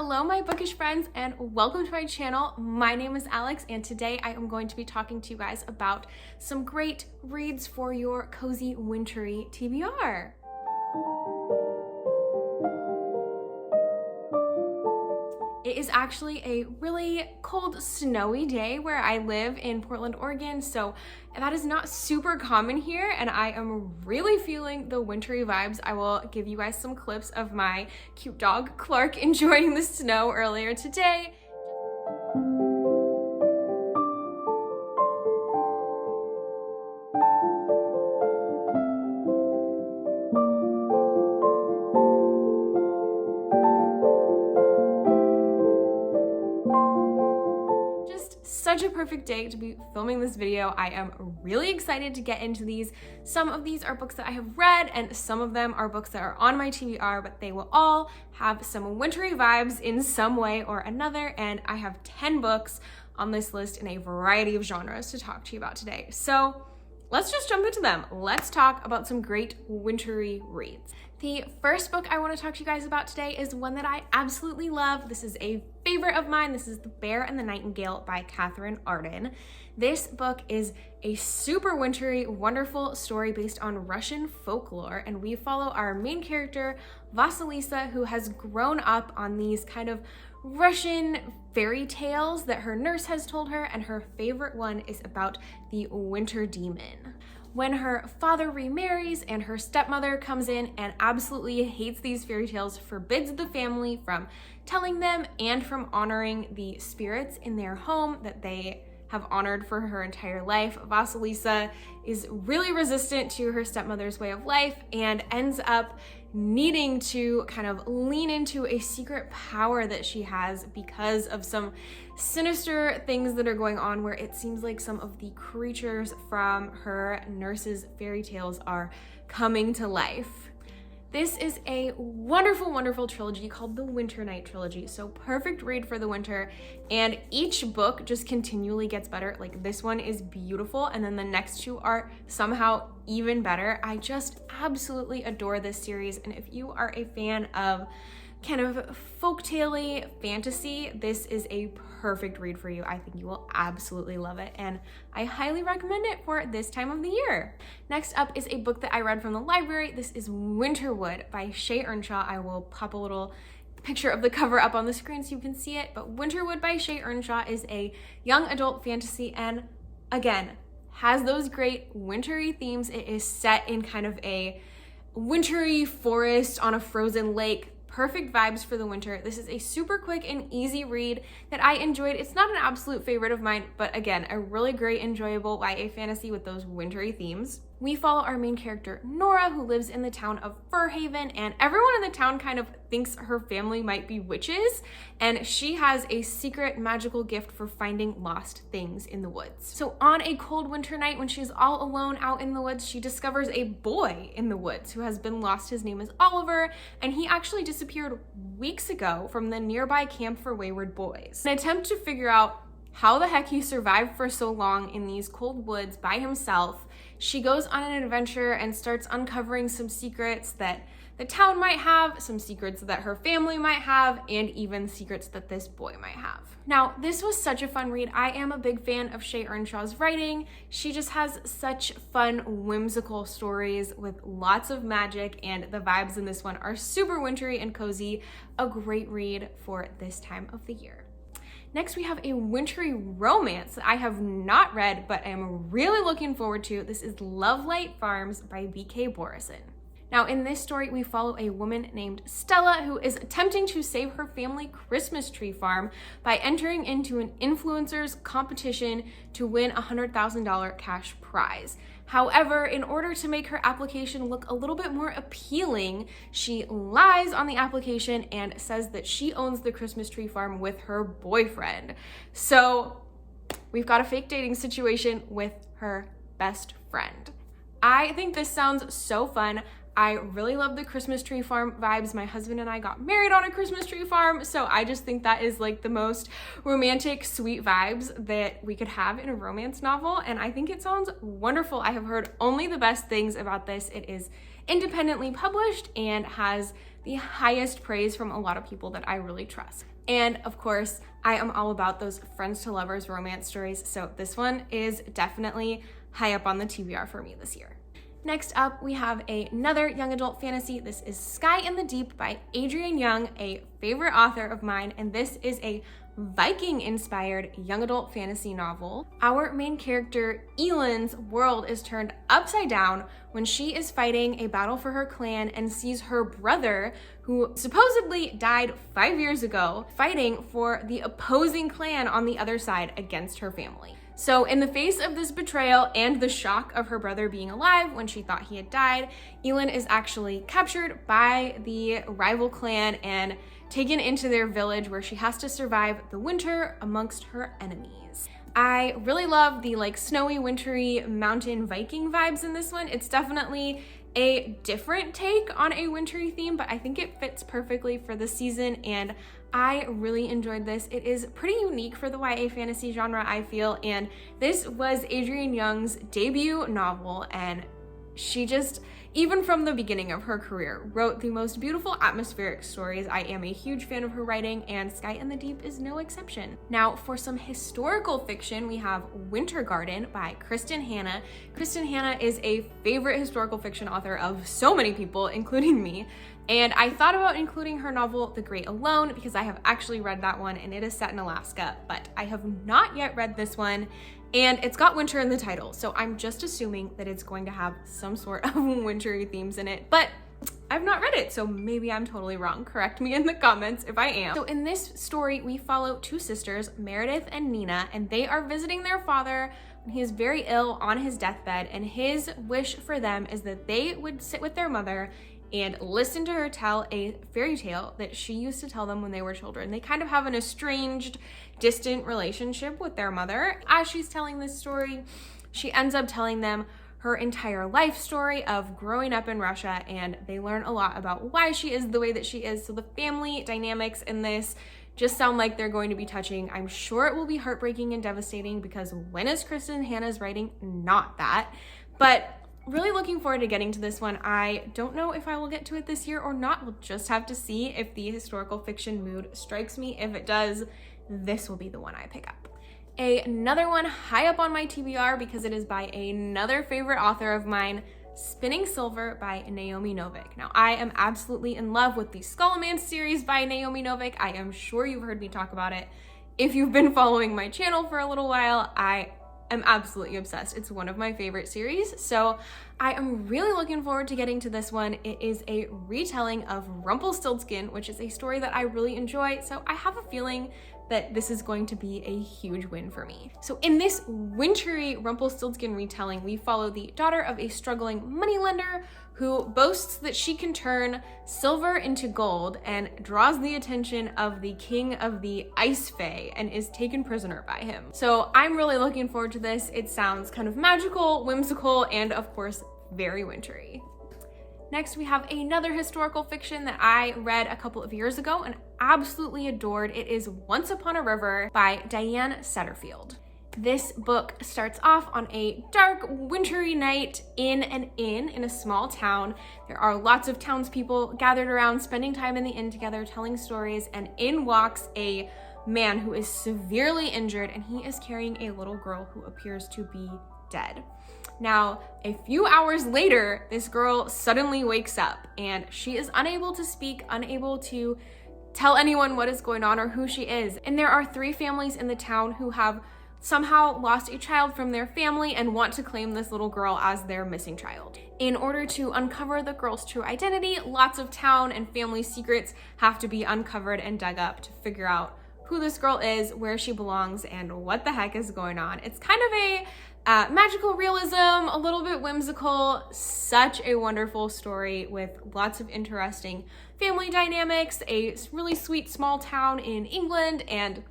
Hello my bookish friends and welcome to my channel. My name is Alex and today I am going to be talking to you guys about some great reads for your cozy wintry TBR. It is actually a really cold, snowy day where I live in Portland, Oregon, so that is not super common here, and I am really feeling the wintry vibes. I will give you guys some clips of my cute dog, Clark, enjoying the snow earlier today. Such a perfect day to be filming this video. I am really excited to get into these. Some of these are books that I have read and some of them are books that are on my TBR, but they will all have some wintry vibes in some way or another, and I have 10 books on this list in a variety of genres to talk to you about today. So let's just jump into them. Let's talk about some great wintry reads. The first book I want to talk to you guys about today is one that I absolutely love. This is a favorite of mine. This is The Bear and the Nightingale by Katherine Arden. This book is a super wintry, wonderful story based on Russian folklore, and we follow our main character, Vasilisa, who has grown up on these kind of Russian fairy tales that her nurse has told her, and her favorite one is about the winter demon. When her father remarries and her stepmother comes in and absolutely hates these fairy tales, forbids the family from telling them and from honoring the spirits in their home that they have honored for her entire life, Vasilisa is really resistant to her stepmother's way of life and ends up needing to kind of lean into a secret power that she has because of some sinister things that are going on, where it seems like some of the creatures from her nurse's fairy tales are coming to life. This is a wonderful, wonderful trilogy called the Winter Night Trilogy. So perfect read for the winter. And each book just continually gets better. Like this one is beautiful. And then the next two are somehow even better. I just absolutely adore this series. And if you are a fan of kind of folktale-y fantasy, this is a perfect read for you. I think you will absolutely love it, and I highly recommend it for this time of the year. Next up is a book that I read from the library. This is Winterwood by Shay Earnshaw. I will pop a little picture of the cover up on the screen so you can see it, but Winterwood by Shay Earnshaw is a young adult fantasy, and again, has those great wintry themes. It is set in kind of a wintry forest on a frozen lake. Perfect vibes for the winter. This is a super quick and easy read that I enjoyed. It's not an absolute favorite of mine, but again, a really great, enjoyable YA fantasy with those wintry themes. We follow our main character, Nora, who lives in the town of Fairhaven, and everyone in the town kind of thinks her family might be witches, and she has a secret magical gift for finding lost things in the woods. So on a cold winter night, when she's all alone out in the woods, she discovers a boy in the woods who has been lost. His name is Oliver, and he actually disappeared weeks ago from the nearby camp for wayward boys. In an attempt to figure out how the heck he survived for so long in these cold woods by himself, she goes on an adventure and starts uncovering some secrets that the town might have, some secrets that her family might have, and even secrets that this boy might have. Now, this was such a fun read. I am a big fan of Shay Earnshaw's writing. She just has such fun, whimsical stories with lots of magic, and the vibes in this one are super wintry and cozy. A great read for this time of the year. Next, we have a wintry romance that I have not read, but I am really looking forward to. This is Lovelight Farms by B.K. Borison. Now, in this story, we follow a woman named Stella who is attempting to save her family Christmas tree farm by entering into an influencer's competition to win a $100,000 cash prize. However, in order to make her application look a little bit more appealing, she lies on the application and says that she owns the Christmas tree farm with her boyfriend. So we've got a fake dating situation with her best friend. I think this sounds so fun. I really love the Christmas tree farm vibes. My husband and I got married on a Christmas tree farm, so I just think that is like the most romantic, sweet vibes that we could have in a romance novel, and I think it sounds wonderful. I have heard only the best things about this. It is independently published and has the highest praise from a lot of people that I really trust. And of course, I am all about those friends to lovers romance stories, so this one is definitely high up on the TBR for me this year. Next up, we have another young adult fantasy. This is Sky in the Deep by Adrienne Young, a favorite author of mine, and this is a Viking-inspired young adult fantasy novel. Our main character, Elend's world is turned upside down when she is fighting a battle for her clan and sees her brother, who supposedly died 5 years ago, fighting for the opposing clan on the other side against her family. So in the face of this betrayal and the shock of her brother being alive when she thought he had died, Elend is actually captured by the rival clan and taken into their village where she has to survive the winter amongst her enemies. I really love the snowy, wintry mountain Viking vibes in this one. It's definitely a different take on a wintry theme, but I think it fits perfectly for the season, and I really enjoyed this. It is pretty unique for the YA fantasy genre, I feel, and this was Adrienne Young's debut novel, and she just, even from the beginning of her career, wrote the most beautiful atmospheric stories. I am a huge fan of her writing, and Sky in the Deep is no exception. Now, for some historical fiction, we have Winter Garden by Kristen Hanna. Kristen Hanna is a favorite historical fiction author of so many people, including me, and I thought about including her novel, The Great Alone, because I have actually read that one, and it is set in Alaska, but I have not yet read this one, and it's got winter in the title, so I'm just assuming that it's going to have some sort of wintry themes in it, but I've not read it, so maybe I'm totally wrong. Correct me in the comments if I am. So in this story, we follow two sisters, Meredith and Nina, and they are visiting their father when he is very ill on his deathbed, and his wish for them is that they would sit with their mother and listen to her tell a fairy tale that she used to tell them when they were children. They kind of have an estranged, distant relationship with their mother. As she's telling this story, she ends up telling them her entire life story of growing up in Russia, and they learn a lot about why she is the way that she is. So the family dynamics in this just sound like they're going to be touching. I'm sure it will be heartbreaking and devastating, because when is Kristen Hanna's writing not that? But really looking forward to getting to this one. I don't know if I will get to it this year or not. We'll just have to see if the historical fiction mood strikes me. If it does, this will be the one I pick up. Another one high up on my TBR because it is by another favorite author of mine, Spinning Silver by Naomi Novik. Now, I am absolutely in love with the Skullman series by Naomi Novik. I am sure you've heard me talk about it. If you've been following my channel for a little while, I'm absolutely obsessed. It's one of my favorite series, so I am really looking forward to getting to this one. It is a retelling of Rumpelstiltskin, which is a story that I really enjoy, so I have a feeling that this is going to be a huge win for me. So in this wintry Rumpelstiltskin retelling, we follow the daughter of a struggling moneylender who boasts that she can turn silver into gold and draws the attention of the king of the Ice Fae and is taken prisoner by him. So I'm really looking forward to this. It sounds kind of magical, whimsical, and of course, very wintry. Next, we have another historical fiction that I read a couple of years ago and absolutely adored. It is Once Upon a River by Diane Setterfield. This book starts off on a dark, wintry night in an inn in a small town. There are lots of townspeople gathered around, spending time in the inn together, telling stories, and in walks a man who is severely injured, and he is carrying a little girl who appears to be dead. Now, a few hours later, this girl suddenly wakes up, and she is unable to speak, unable to tell anyone what is going on or who she is. And there are 3 families in the town who have somehow lost a child from their family and want to claim this little girl as their missing child. In order to uncover the girl's true identity, lots of town and family secrets have to be uncovered and dug up to figure out who this girl is, where she belongs, and what the heck is going on. It's kind of a magical realism, a little bit whimsical, such a wonderful story with lots of interesting family dynamics, a really sweet small town in England, and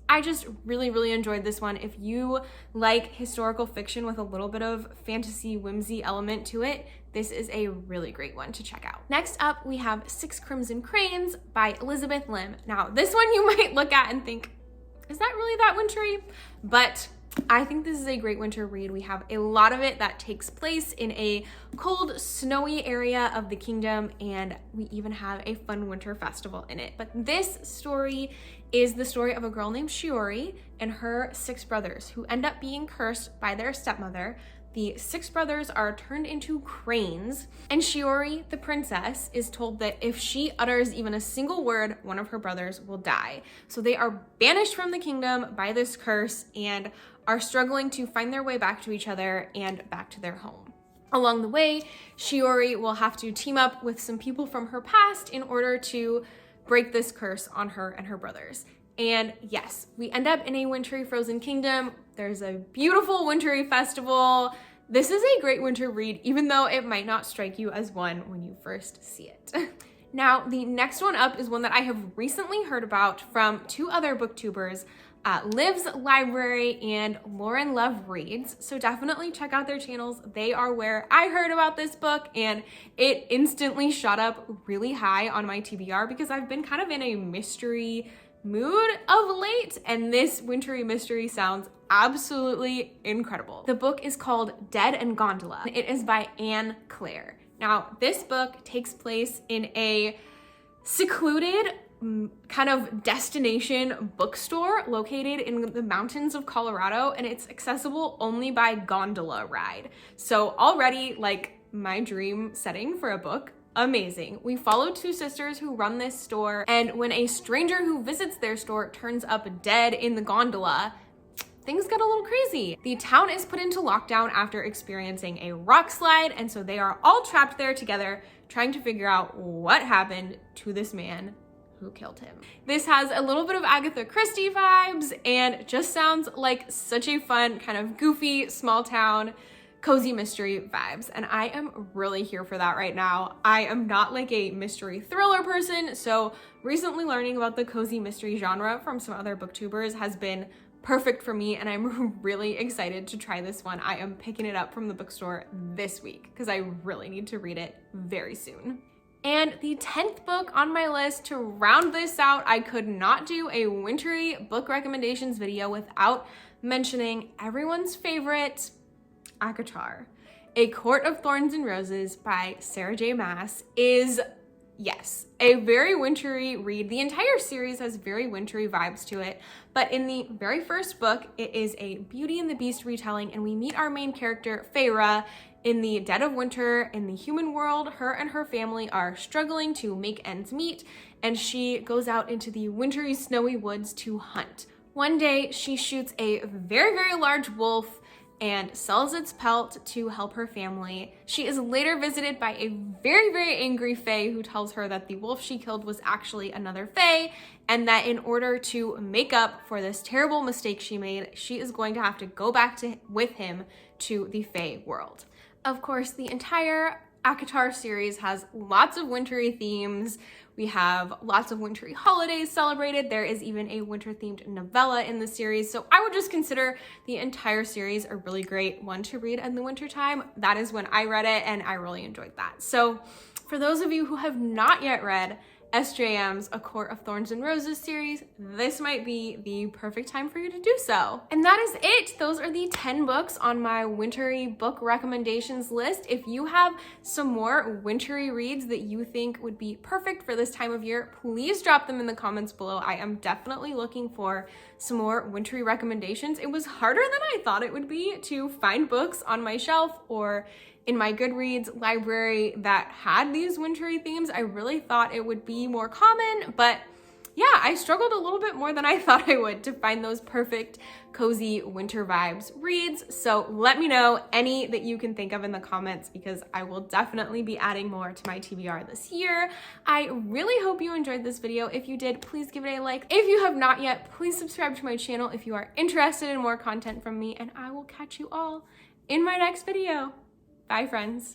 I just really enjoyed this one. If you like historical fiction with a little bit of fantasy whimsy element to it, this is a really great one to check out. Next up, we have 6 Crimson Cranes by Elizabeth Lim. Now, this one you might look at and think, is that really that wintry? But I think this is a great winter read. We have a lot of it that takes place in a cold, snowy area of the kingdom, and we even have a fun winter festival in it. But this story is the story of a girl named Shiori and her 6 brothers who end up being cursed by their stepmother. The 6 brothers are turned into cranes, and Shiori, the princess, is told that if she utters even a single word, one of her brothers will die. So they are banished from the kingdom by this curse and are struggling to find their way back to each other and back to their home. Along the way, Shiori will have to team up with some people from her past in order to break this curse on her and her brothers. And yes, we end up in a wintry frozen kingdom. There's a beautiful wintry festival. This is a great winter read, even though it might not strike you as one when you first see it. Now, the next one up is one that I have recently heard about from 2 other booktubers, Liv's Library and Lauren Love Reads. So definitely check out their channels. They are where I heard about this book, and it instantly shot up really high on my TBR because I've been kind of in a mystery mood of late, and this wintry mystery sounds absolutely incredible. The book is called Dead and Gondola. It is by Anne Claire. Now, this book takes place in a secluded kind of destination bookstore located in the mountains of Colorado, and it's accessible only by gondola ride. So already, like, my dream setting for a book. Amazing. We follow 2 sisters who run this store, and when a stranger who visits their store turns up dead in the gondola, things get a little crazy. The town is put into lockdown after experiencing a rock slide, and so they are all trapped there together trying to figure out what happened to this man who killed him. This has a little bit of Agatha Christie vibes and just sounds like such a fun, kind of goofy, small town cozy mystery vibes, and I am really here for that right now. I am not like a mystery thriller person, so recently learning about the cozy mystery genre from some other booktubers has been perfect for me, and I'm really excited to try this one. I am picking it up from the bookstore this week because I really need to read it very soon. And the 10th book on my list, to round this out, I could not do a wintry book recommendations video without mentioning everyone's favorite, Acotar. A Court of Thorns and Roses by Sarah J. Maas is, yes, a very wintry read. The entire series has very wintry vibes to it, but in the very first book, it is a Beauty and the Beast retelling, and we meet our main character, Feyre, in the dead of winter in the human world. Her and her family are struggling to make ends meet, and she goes out into the wintry, snowy woods to hunt. One day, she shoots a very, very large wolf and sells its pelt to help her family. She is later visited by a very, very angry fae who tells her that the wolf she killed was actually another fae, and that in order to make up for this terrible mistake she made, she is going to have to go back with him to the fae world. Of course, the entire Acotar series has lots of wintry themes. We have lots of wintry holidays celebrated. There is even a winter-themed novella in the series. So I would just consider the entire series a really great one to read in the wintertime. That is when I read it, and I really enjoyed that. So for those of you who have not yet read SJM's A Court of Thorns and Roses series, this might be the perfect time for you to do so. And that is it. Those are the 10 books on my wintry book recommendations list. If you have some more wintry reads that you think would be perfect for this time of year, please drop them in the comments below. I am definitely looking for some more wintry recommendations. It was harder than I thought it would be to find books on my shelf or in my Goodreads library that had these wintry themes. I really thought it would be more common, but yeah, I struggled a little bit more than I thought I would to find those perfect cozy winter vibes reads. So let me know any that you can think of in the comments, because I will definitely be adding more to my TBR this year. I really hope you enjoyed this video. If you did, please give it a like. If you have not yet, please subscribe to my channel if you are interested in more content from me, and I will catch you all in my next video. Bye, friends.